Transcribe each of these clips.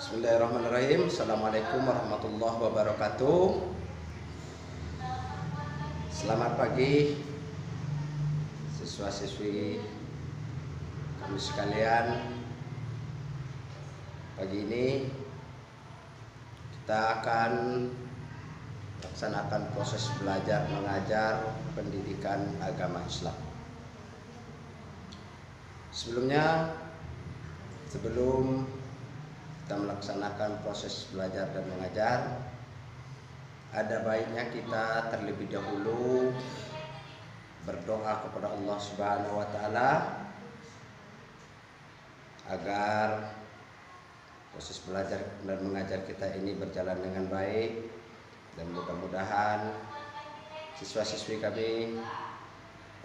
Bismillahirrahmanirrahim. Assalamualaikum warahmatullahi wabarakatuh. Selamat pagi siswa-siswi kami sekalian. Pagi ini kita akan laksanakan proses belajar mengajar pendidikan agama Islam. Sebelum kita melaksanakan proses belajar dan mengajar, ada baiknya kita terlebih dahulu berdoa kepada Allah Subhanahu wa taala agar proses belajar dan mengajar kita ini berjalan dengan baik, dan mudah-mudahan siswa-siswi kami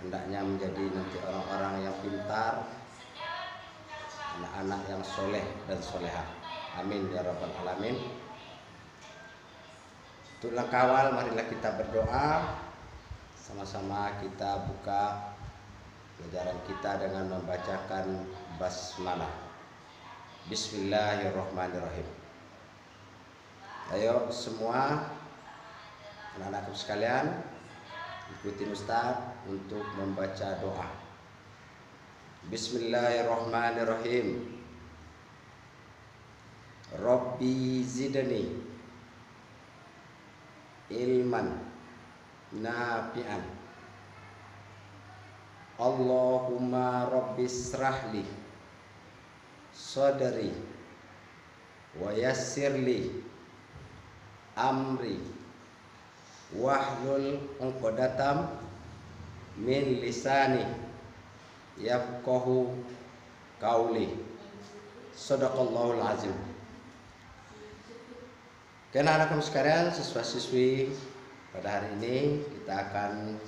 hendaknya menjadi nanti orang-orang yang pintar, anak-anak yang soleh dan solehah. Amin ya rabbal alamin. Untuk langkah awal, marilah kita berdoa. Sama-sama kita buka pelajaran kita dengan membacakan basmalah. Bismillahirrahmanirrahim. Ayo semua anak-anakku sekalian, ikuti Ustaz untuk membaca doa. Bismillahirrahmanirrahim. Rabbi zidni ilman nafi'an. Allahumma rabbi srahli sadri wa yassirli amri wahlul 'uqdatam min lisani yafqahu qauli. Shadaqallahul azim. Anak-anak sekalian, siswa-siswi, pada hari ini kita akan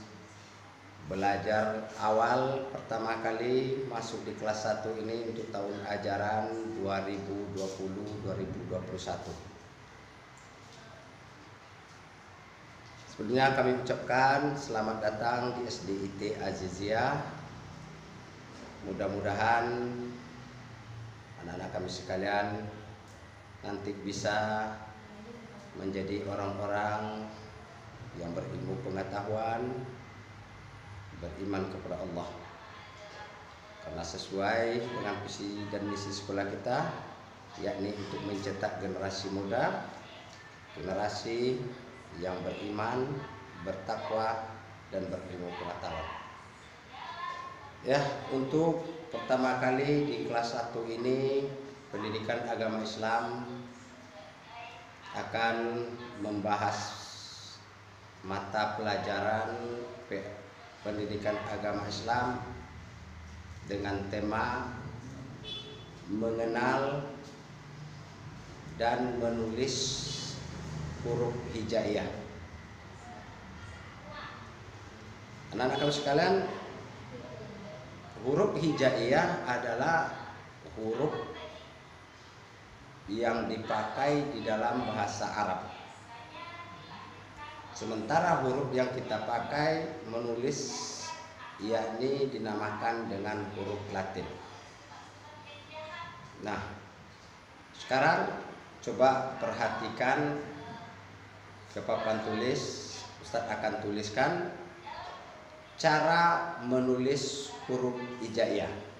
belajar awal pertama kali masuk di kelas 1 ini untuk tahun ajaran 2020-2021. Sebelumnya kami ucapkan selamat datang di SDIT Azizia. Mudah-mudahan anak-anak kami sekalian nanti bisa menjadi orang-orang yang berilmu pengetahuan, beriman kepada Allah. Karena sesuai dengan visi dan misi sekolah kita, yakni untuk mencetak generasi muda, generasi yang beriman, bertakwa, dan berilmu pengetahuan. Ya, untuk pertama kali di kelas 1 ini, pendidikan agama Islam akan membahas mata pelajaran pendidikan agama Islam dengan tema mengenal dan menulis huruf hijaiyah. Anak-anak kami sekalian, huruf hijaiyah adalah huruf yang dipakai di dalam bahasa Arab. Sementara huruf yang kita pakai menulis yakni dinamakan dengan huruf Latin. Nah, sekarang coba perhatikan ke papan tulis. Ustadz akan tuliskan cara menulis huruf hijaiyah.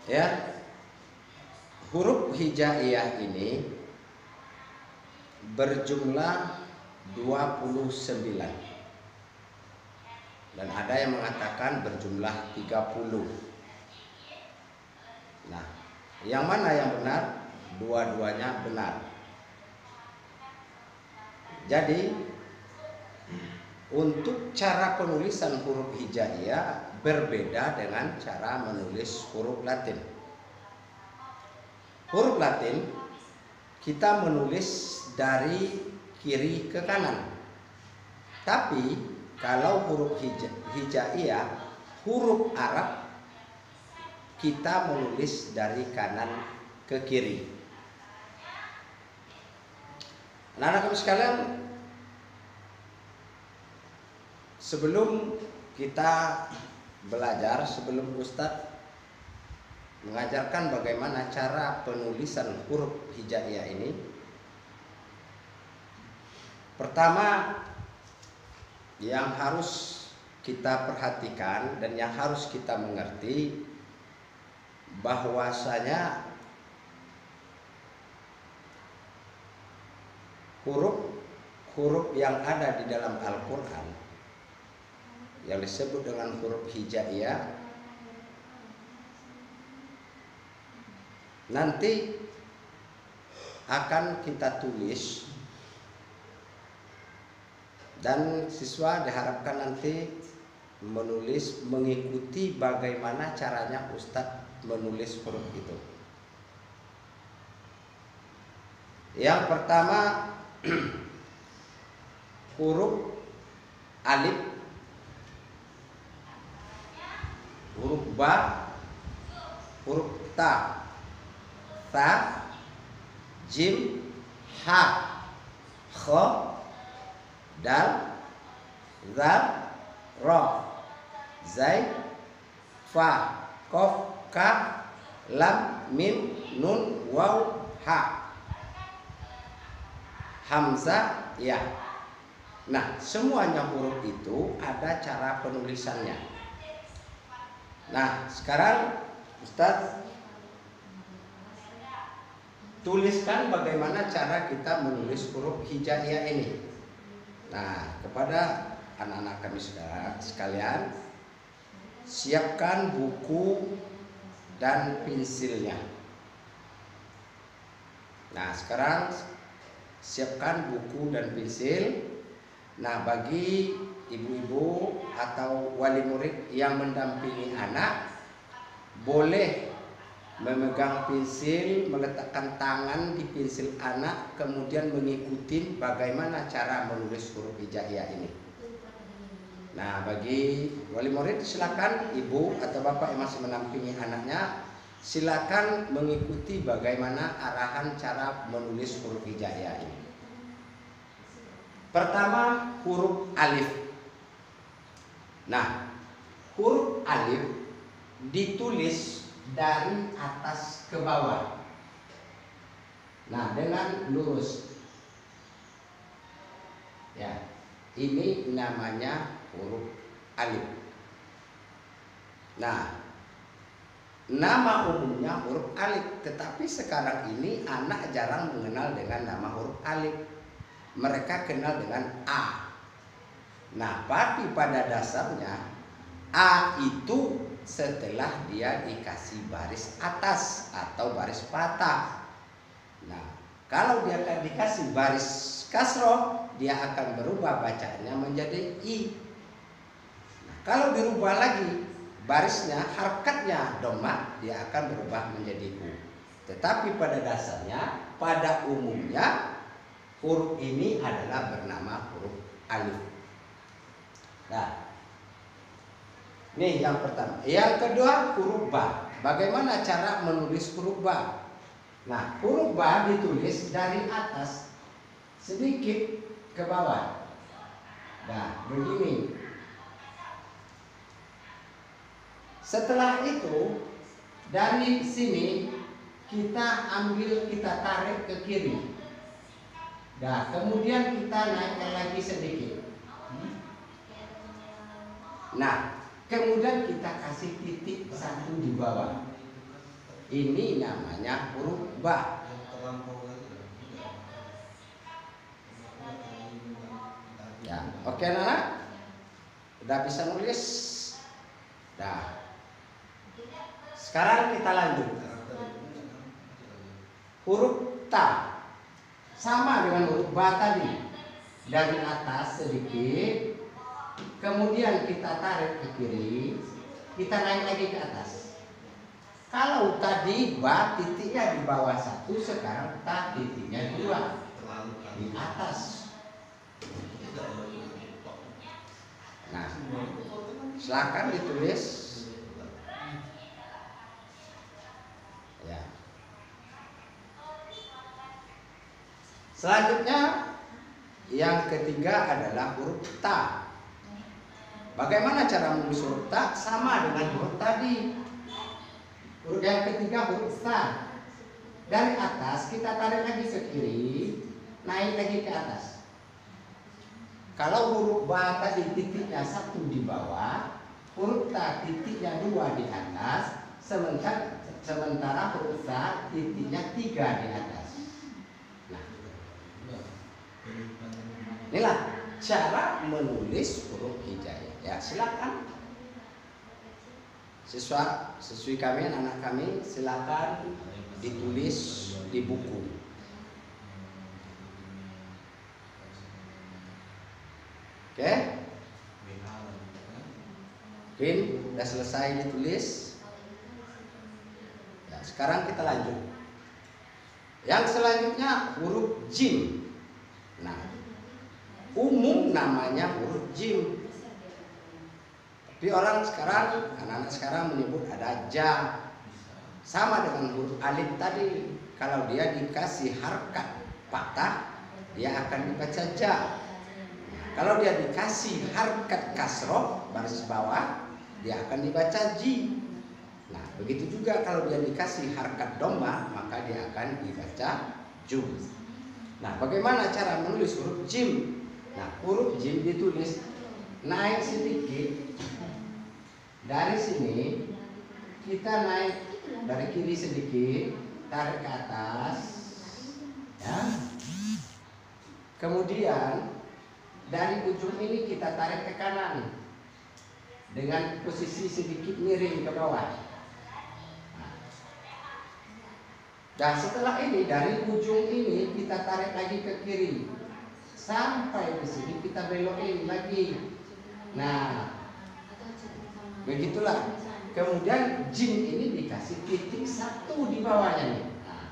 Ya, huruf hijaiyah ini berjumlah 29 dan ada yang mengatakan berjumlah 30. Nah, yang mana yang benar? Dua-duanya benar. Jadi untuk cara penulisan huruf hijaiyah berbeda dengan cara menulis huruf Latin. Huruf Latin kita menulis dari kiri ke kanan. Tapi kalau huruf hijaiyah, huruf Arab, kita menulis dari kanan ke kiri. Anak-anak sekalian, sebelum kita belajar, sebelum Ustadz mengajarkan bagaimana cara penulisan huruf hijaiyah ini, pertama yang harus kita perhatikan dan yang harus kita mengerti bahwasanya huruf yang ada di dalam Al-Quran yang disebut dengan huruf hijaiyah nanti akan kita tulis, dan siswa diharapkan nanti menulis mengikuti bagaimana caranya Ustadz menulis huruf itu. Yang pertama, huruf alif, huruf ba, huruf ta, jim, ha, kha, dal, zal, ra, zai, fa, qaf, ka, lam, mim, nun, waw, ha, hamzah, ya. Nah, semuanya huruf itu ada cara penulisannya. Nah, sekarang Ustadz tuliskan bagaimana cara kita menulis huruf hijaiyah ini. Nah, kepada anak-anak kami sekalian, siapkan buku dan pensilnya. Nah, sekarang siapkan buku dan pensil. Nah, bagi ibu-ibu atau wali murid yang mendampingi anak, boleh memegang pensil, meletakkan tangan di pensil anak, kemudian mengikuti bagaimana cara menulis huruf hijaiyah ini. Nah, bagi wali murid silakan, ibu atau bapak yang masih mendampingi anaknya, silakan mengikuti bagaimana arahan cara menulis huruf hijaiyah ini. Pertama, huruf alif. Nah, huruf alif ditulis dari atas ke bawah. Nah, dengan lurus. Ya, ini namanya huruf alif. Nah, nama umumnya huruf alif, tetapi sekarang ini anak jarang mengenal dengan nama huruf alif. Mereka kenal dengan A. Nah, tapi pada dasarnya A itu setelah dia dikasih baris atas atau baris patah. Nah, kalau dia akan dikasih baris kasroh, dia akan berubah bacaannya menjadi I. Nah, kalau dirubah lagi barisnya, harakatnya dhammah, dia akan berubah menjadi U. Tetapi pada dasarnya, pada umumnya huruf ini adalah bernama huruf alif. Nah, ini yang pertama. Yang kedua, huruf ba. Bagaimana cara menulis huruf ba? Nah, huruf ba ditulis dari atas sedikit ke bawah. Nah, begini. Setelah itu, dari sini kita ambil, kita tarik ke kiri. Nah, kemudian kita naikkan lagi sedikit. Nah, kemudian kita kasih titik satu di bawah. Ini namanya huruf ba. Ya, oke anak? Udah bisa nulis? Nah, sekarang kita lanjut. Huruf ta. Sama dengan huruf ba tadi. Dari atas sedikit, kemudian kita tarik ke kiri, kita naik lagi ke atas. Kalau tadi ba titiknya di bawah satu, sekarang ta titiknya dua di atas. Nah, silakan ditulis. Ya. Selanjutnya yang ketiga adalah huruf ta. Bagaimana cara menulis huruf ta? Sama dengan huruf tadi. Huruf yang ketiga huruf ta. Dari atas kita tarik lagi ke kiri, naik lagi ke atas. Kalau huruf ba tadi titiknya 1 di bawah, huruf ta titiknya 2 di atas, sementara huruf ta titiknya 3 di atas. Nah, inilah cara menulis huruf hijaiyah. Ya, silakan siswi kami, anak kami, silakan ditulis di buku. Oke? Mungkin sudah selesai ditulis. Ya, sekarang kita lanjut. Yang selanjutnya huruf jim. Nah, umum namanya huruf jim. Tapi orang sekarang, anak-anak sekarang menyebut ada ja. Sama dengan huruf alif tadi, kalau dia dikasih harkat patah, dia akan dibaca ja. Kalau dia dikasih harkat kasroh baris bawah, dia akan dibaca ji. Nah, begitu juga kalau dia dikasih harkat domba, maka dia akan dibaca ju. Nah, bagaimana cara menulis huruf jim? Nah, huruf jim ditulis naik sedikit dari sini, kita naik dari kiri sedikit, tarik ke atas, ya. Kemudian dari ujung ini kita tarik ke kanan dengan posisi sedikit miring ke bawah. Dan setelah ini dari ujung ini kita tarik lagi ke kiri sampai di sini kita belokin lagi. Nah, begitulah. Kemudian jim ini dikasih titik 1 di bawahnya nih. Nah.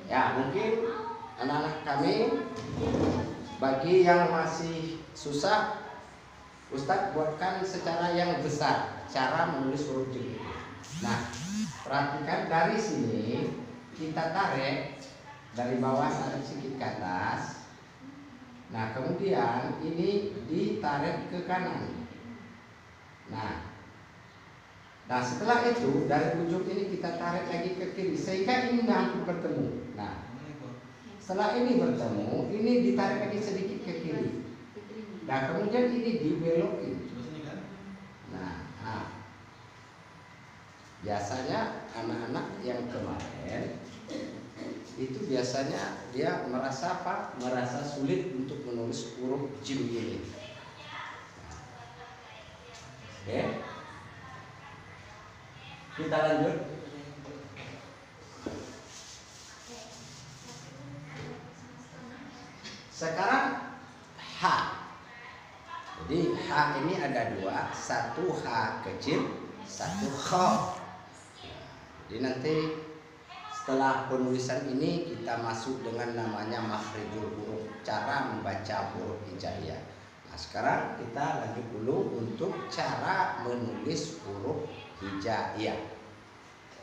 Ya, mungkin anak-anak kami bagi yang masih susah, Ustadz buatkan secara yang besar cara menulis huruf jim. Nah, perhatikan dari sini kita tarik dari bawah, tarik sedikit ke atas. Nah, kemudian ini ditarik ke kanan. Nah, setelah itu dari ujung ini kita tarik lagi ke kiri sehingga ini hampir bertemu. Nah, setelah ini bertemu, ini ditarik lagi sedikit ke kiri. Nah, kemudian ini dibelokin. Nah, biasanya anak-anak yang kemarin itu biasanya dia merasa apa? Merasa sulit untuk menulis huruf jim ini. Oke. Kita lanjut. Sekarang H. Jadi H ini ada 2, 1 H kecil, 1 H. Jadi nanti setelah penulisan ini kita masuk dengan namanya makhrijul huruf, cara membaca huruf hijaiyah. Nah, sekarang kita lanjut dulu untuk cara menulis huruf hijaiyah.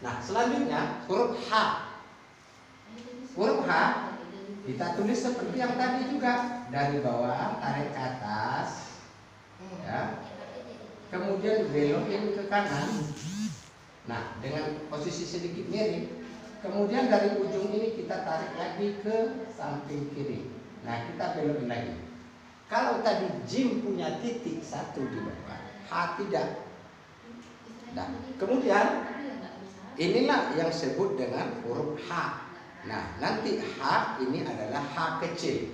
Nah, selanjutnya huruf H. Huruf H kita tulis seperti yang tadi juga, dari bawah tarik ke atas, ya. Kemudian belokin ke kanan. Nah, dengan posisi sedikit miring. Kemudian dari ujung ini kita tarik lagi ke samping kiri. Nah, kita belokin lagi. Kalau tadi jim punya titik 1 di bawah, H tidak. Nah, kemudian inilah yang disebut dengan huruf H. Nah, nanti H ini adalah H kecil.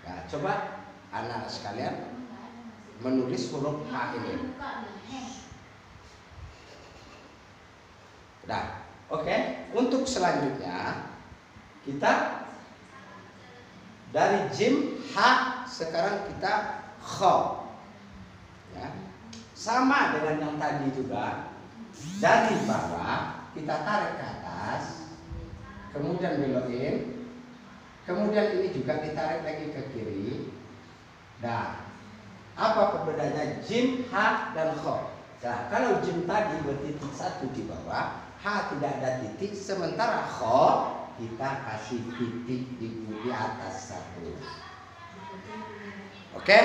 Nah, coba anak sekalian menulis huruf H ini. Nah, oke. Untuk selanjutnya kita dari jim H sekarang kita kho. Ya. Sama dengan yang tadi juga. Dari bawah kita tarik ke atas. kemudian belokin, kemudian ini juga ditarik lagi ke kiri. Nah, apa perbedaannya jim, ha, dan kho? Nah, kalau jim tadi bertitik satu di bawah, ha tidak ada titik, sementara kho kita kasih titik di atas satu. Oke?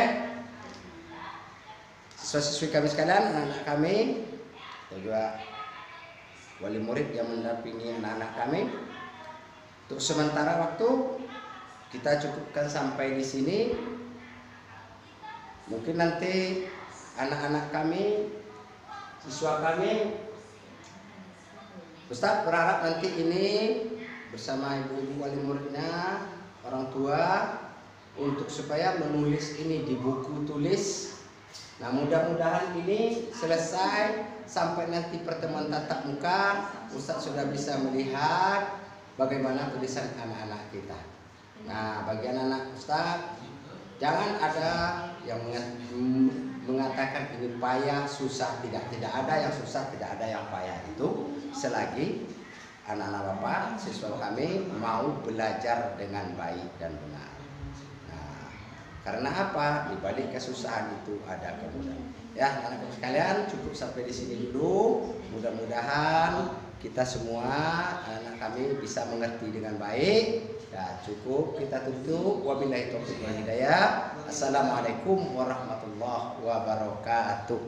Siswa-siswi kami sekalian, anak-anak kami, dan juga wali murid yang mendampingi anak-anak kami, untuk sementara waktu kita cukupkan sampai di sini. Mungkin nanti anak-anak kami, siswa kami, Ustaz berharap nanti ini bersama ibu-ibu wali muridnya, orang tua, untuk supaya menulis ini di buku tulis. Nah, mudah-mudahan ini selesai sampai nanti pertemuan tatap muka, Ustaz sudah bisa melihat bagaimana tulisan anak-anak kita. Nah, bagi anak-anak Ustaz, jangan ada yang mengatakan ini payah, susah. Tidak ada yang susah, tidak ada yang payah. Itu selagi anak-anak Bapak, siswa kami mau belajar dengan baik dan benar. Nah, karena apa? Di balik kesusahan itu ada kemudahan. Ya, anak-anak sekalian, cukup sampai di sini dulu. Mudah-mudahan kita semua, anak kami bisa mengerti dengan baik. Ya, cukup kita tutup. Wabillahi taufiq wal hidayah. Assalamualaikum warahmatullahi wabarakatuh.